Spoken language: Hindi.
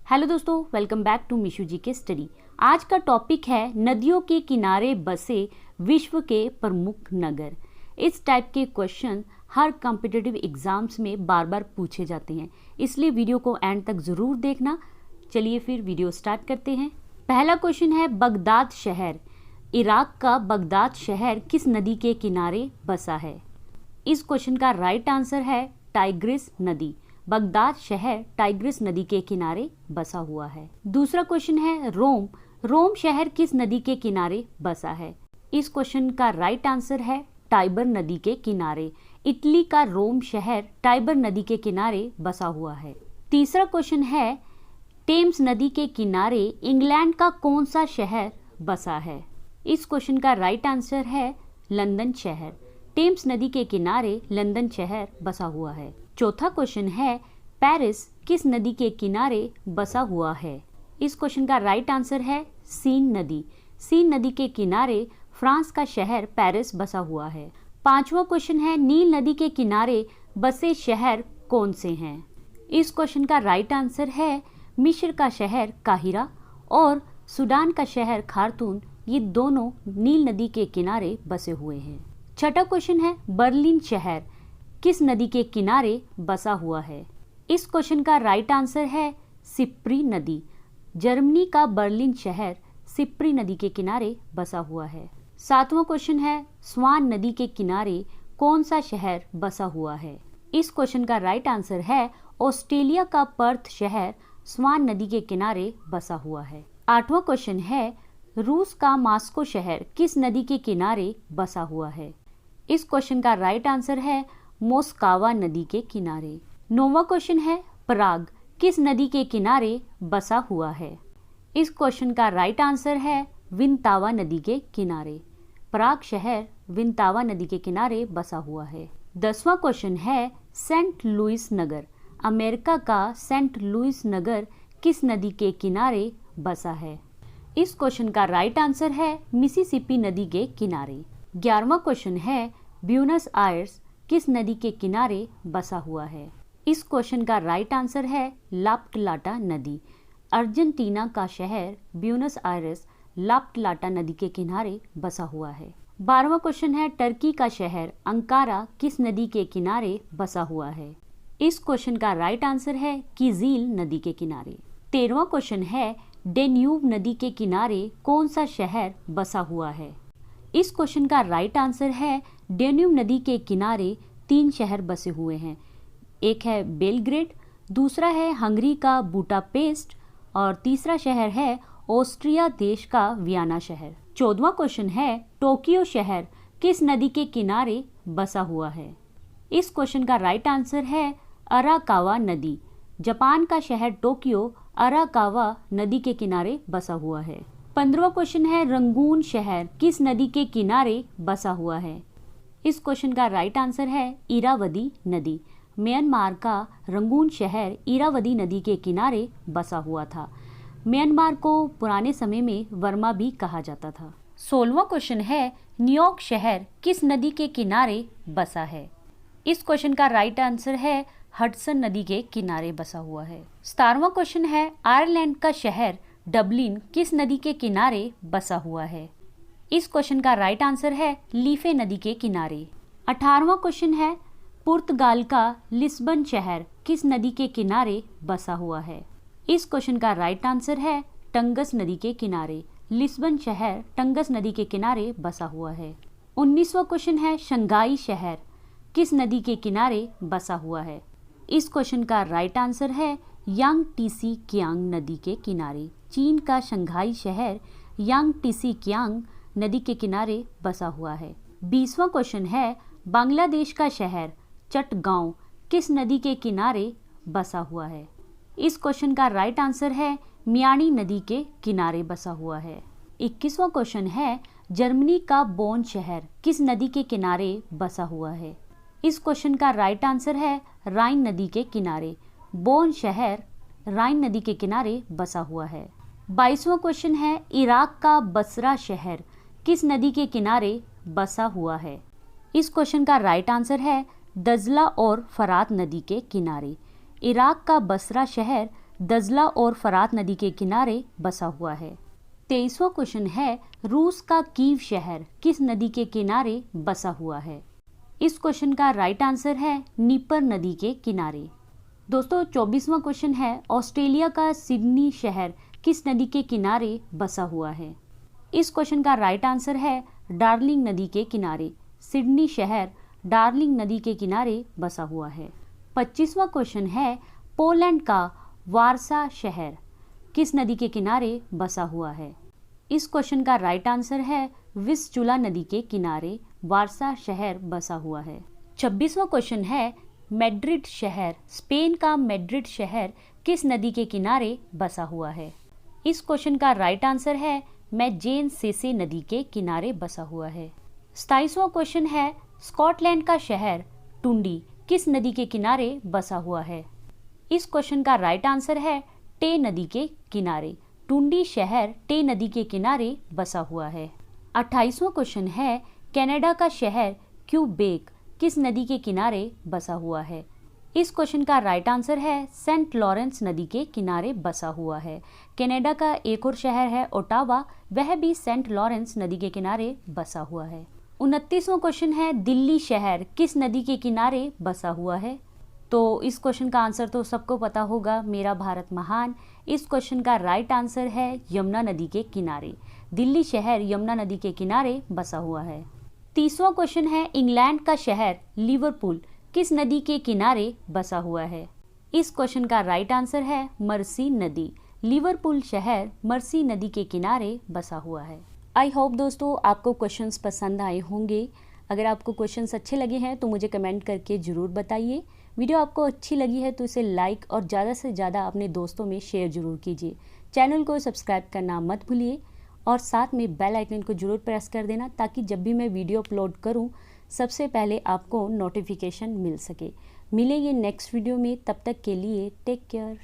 हेलो दोस्तों, वेलकम बैक टू मिशू जी के स्टडी। आज का टॉपिक है नदियों के किनारे बसे विश्व के प्रमुख नगर। इस टाइप के क्वेश्चन हर कॉम्पिटिटिव एग्जाम्स में बार बार पूछे जाते हैं, इसलिए वीडियो को एंड तक ज़रूर देखना। चलिए फिर वीडियो स्टार्ट करते हैं। पहला क्वेश्चन है बगदाद शहर। इराक का बगदाद शहर किस नदी के किनारे बसा है? इस क्वेश्चन का राइट आंसर है टाइग्रिस नदी। बगदाद शहर टाइग्रिस नदी के किनारे बसा हुआ है। दूसरा क्वेश्चन है रोम। रोम शहर किस नदी के किनारे बसा है? इस क्वेश्चन का राइट आंसर है टाइबर नदी के किनारे। इटली का रोम शहर टाइबर नदी के किनारे बसा हुआ है। तीसरा क्वेश्चन है टेम्स नदी के किनारे इंग्लैंड का कौन सा शहर बसा है? इस क्वेश्चन का राइट आंसर है लंदन शहर। टेम्स नदी के किनारे लंदन शहर बसा हुआ है। चौथा क्वेश्चन है पेरिस किस नदी के किनारे बसा हुआ है? इस क्वेश्चन का राइट आंसर है सीन नदी। सीन नदी के किनारे फ्रांस का शहर पेरिस बसा हुआ है। पांचवा क्वेश्चन है नील नदी के किनारे बसे शहर कौन से हैं? इस क्वेश्चन का राइट आंसर है मिस्र का शहर काहिरा और सूडान का शहर खार्तूम। ये दोनों नील नदी के किनारे बसे हुए हैं। छठा क्वेश्चन है बर्लिन शहर किस नदी के किनारे बसा हुआ है? इस क्वेश्चन का राइट आंसर है सिप्री नदी। जर्मनी का बर्लिन शहर सिप्री नदी के किनारे बसा हुआ है। सातवां क्वेश्चन है स्वान नदी के किनारे कौन सा शहर बसा हुआ है? इस क्वेश्चन का राइट आंसर है ऑस्ट्रेलिया का पर्थ शहर स्वान नदी के किनारे बसा हुआ है। आठवां क्वेश्चन है रूस का मास्को शहर किस नदी के किनारे बसा हुआ है? इस क्वेश्चन का राइट आंसर है मोस्कावा नदी के किनारे। नौवां क्वेश्चन है प्राग किस नदी के किनारे बसा हुआ है? इस क्वेश्चन का राइट आंसर है विंतावा नदी के किनारे। प्राग शहर विंतावा नदी के किनारे बसा हुआ है। 10वां क्वेश्चन है सेंट लुइस नगर। अमेरिका का सेंट लुइस नगर किस नदी के किनारे बसा है? इस क्वेश्चन का राइट आंसर है मिसिसिपी नदी के किनारे। 11वां क्वेश्चन है ब्यूनस आयर्स किस नदी के किनारे बसा हुआ है? इस क्वेश्चन का राइट आंसर है लाप्टलाटा नदी। अर्जेंटीना का शहर ब्यूनस आयर्स लाप्टलाटा नदी के किनारे बसा हुआ है। 12वां क्वेश्चन है टर्की का शहर अंकारा किस नदी के किनारे बसा हुआ है? इस क्वेश्चन का राइट आंसर है किजील नदी के किनारे। 13वां क्वेश्चन है डेन्यूब नदी के किनारे कौन सा शहर बसा हुआ है? इस क्वेश्चन का राइट आंसर है डेन्यूब नदी के किनारे 3 शहर बसे हुए हैं। एक है बेलग्रेड, दूसरा है हंगरी का बुडापेस्ट और तीसरा शहर है ऑस्ट्रिया देश का वियना शहर। 14वां क्वेश्चन है टोक्यो शहर किस नदी के किनारे बसा हुआ है? इस क्वेश्चन का राइट आंसर है अराकावा नदी। जापान का शहर टोक्यो अराकावा नदी के किनारे बसा हुआ है। 15वां क्वेश्चन है रंगून शहर किस नदी के किनारे बसा हुआ है? इस क्वेश्चन का राइट आंसर है इरावदी नदी। म्यांमार का रंगून शहर इरावदी नदी के किनारे बसा हुआ था। म्यांमार को पुराने समय में वर्मा भी कहा जाता था। 16वां क्वेश्चन है न्यूयॉर्क शहर किस नदी के किनारे बसा है? इस क्वेश्चन का राइट आंसर है हडसन नदी के किनारे बसा हुआ है। 17वां क्वेश्चन है आयरलैंड का शहर डबलिन किस नदी के किनारे बसा हुआ है? इस क्वेश्चन का राइट आंसर है लीफे नदी के किनारे। 18वां क्वेश्चन है पुर्तगाल का लिस्बन शहर किस नदी के किनारे बसा हुआ है? इस क्वेश्चन का राइट आंसर है टंगस नदी के किनारे। लिस्बन शहर टंगस नदी के किनारे बसा हुआ है। 19वां क्वेश्चन है शंघाई शहर किस नदी के किनारे बसा हुआ है? इस क्वेश्चन का राइट आंसर है यांग टीसी कियांग नदी के किनारे। चीन का शंघाई शहर यांग टीसी कियांग नदी के किनारे बसा हुआ है। 20वां क्वेश्चन है बांग्लादेश का शहर चटगांव किस नदी के किनारे बसा हुआ है? इस क्वेश्चन का राइट आंसर है मियानी नदी के किनारे बसा हुआ है। 21वां क्वेश्चन है जर्मनी का बोन शहर किस नदी के किनारे बसा हुआ है? इस क्वेश्चन का राइट आंसर है राइन नदी के किनारे। बोन शहर राइन नदी के किनारे बसा हुआ है। 22वां क्वेश्चन है इराक का बसरा शहर किस नदी के किनारे बसा हुआ है? इस क्वेश्चन का राइट आंसर है दजला और फरात नदी के किनारे। इराक का बसरा शहर दजला और फरात नदी के किनारे बसा हुआ है। 23वां क्वेश्चन है, रूस का कीव शहर किस नदी के किनारे बसा हुआ है? इस क्वेश्चन का राइट आंसर है नीपर नदी के किनारे। दोस्तों 24वां क्वेश्चन है, ऑस्ट्रेलिया का सिडनी शहर किस नदी के किनारे बसा हुआ है? इस क्वेश्चन का राइट आंसर है डार्लिंग नदी के किनारे। सिडनी शहर डार्लिंग नदी के किनारे बसा हुआ है। 25वां क्वेश्चन है, पोलैंड का वारसा शहर किस नदी के किनारे बसा हुआ है? इस क्वेश्चन का राइट आंसर है विस्चुला नदी के किनारे वारसा शहर बसा हुआ है। 26वां क्वेश्चन है, मैड्रिड शहर, स्पेन का मैड्रिड शहर किस नदी के किनारे बसा हुआ है? इस क्वेश्चन का राइट आंसर है मैजेन सेसे नदी के किनारे बसा हुआ है। 27वां क्वेश्चन है, स्कॉटलैंड का शहर टुंडी किस नदी के किनारे बसा हुआ है? इस क्वेश्चन का राइट आंसर है टे नदी के किनारे। टुंडी शहर टे नदी के किनारे बसा हुआ है। 28वां क्वेश्चन है, कनाडा का शहर क्यूबेक किस नदी के किनारे बसा हुआ है? इस क्वेश्चन का राइट आंसर है सेंट लॉरेंस नदी के किनारे बसा हुआ है। कनाडा का एक और शहर है ओटावा, वह भी सेंट लॉरेंस नदी के किनारे बसा हुआ है। 29वां क्वेश्चन है, दिल्ली शहर किस नदी के किनारे बसा हुआ है? तो इस क्वेश्चन का आंसर तो सबको पता होगा, मेरा भारत महान। इस क्वेश्चन का राइट आंसर है यमुना नदी के किनारे। दिल्ली शहर यमुना नदी के किनारे बसा हुआ है। 30वां क्वेश्चन है, इंग्लैंड का शहर लिवरपूल किस नदी के किनारे बसा हुआ है? इस क्वेश्चन का राइट आंसर है मर्सी नदी। लिवरपूल शहर मर्सी नदी के किनारे बसा हुआ है। आई होप दोस्तों आपको क्वेश्चंस पसंद आए होंगे। अगर आपको क्वेश्चंस अच्छे लगे हैं तो मुझे कमेंट करके ज़रूर बताइए। वीडियो आपको अच्छी लगी है तो इसे लाइक और ज़्यादा से ज़्यादा अपने दोस्तों में शेयर ज़रूर कीजिए। चैनल को सब्सक्राइब करना मत भूलिए और साथ में बेल आइकन को ज़रूर प्रेस कर देना, ताकि जब भी मैं वीडियो अपलोड करूं सबसे पहले आपको नोटिफिकेशन मिल सके। मिलेंगे नेक्स्ट वीडियो में, तब तक के लिए टेक केयर।